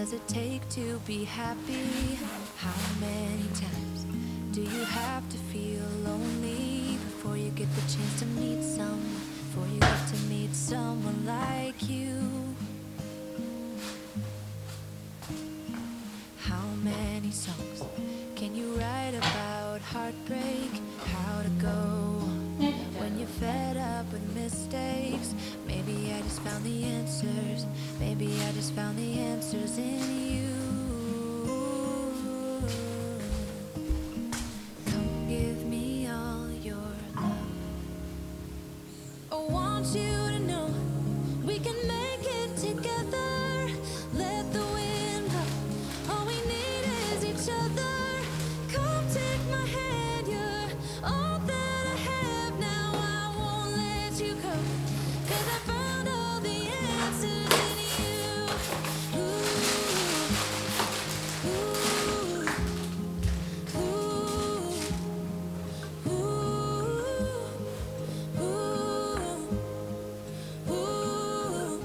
does it take to be happy? How many times do you have to feel lonely before you get the chance to meet someone, before you get to meet someone like you? How many songs can you write about heartbreak? How to go when you're fed up with mistakes? Maybe I just found the answers. Maybe I just found the answers in you. Come give me all your love. I want you to know we can make it together. Let the wind blow. All we need is each other. Come take my hand. You're all that I have now. I won't let you go, 'cause I found all the answers in you. Ooh, ooh, ooh, ooh, ooh,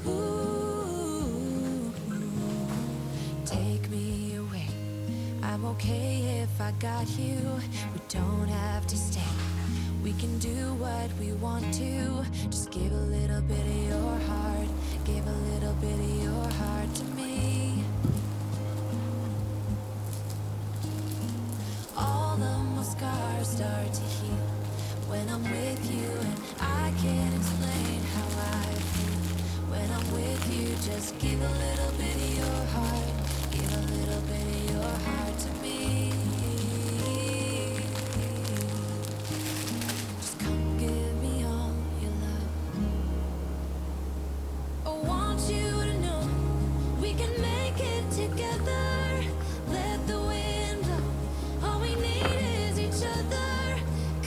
ooh. Take me away. I'm okay if I got you. We don't have to stay. We can do what we want to. Just give a little bit of your heart. Give a little bit of your heart to me. All of my scars start to heal when I'm with you, and I can't explain how I feel. When I'm with you, just give a little bit of your heart. Give a little bit of your heart to me. Just come give me all your love. I want you to know we can make it together. Let the wind blow. All we need is each other.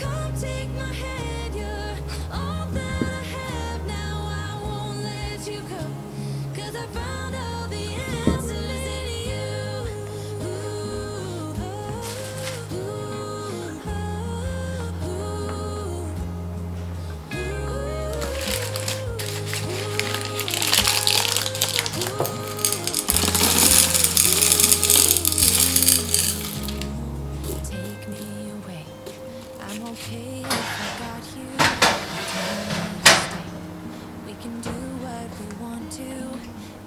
Come take my hand. You're all that I have now. I won't let you go, 'cause I found all the answers in you. Ooh, ooh, ooh, Take me away. I'm okay if I got you. Tell me to stay. We can do what we want to.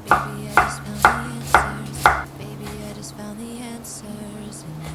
Baby, I just found the answers. Baby, I just found the answers in you.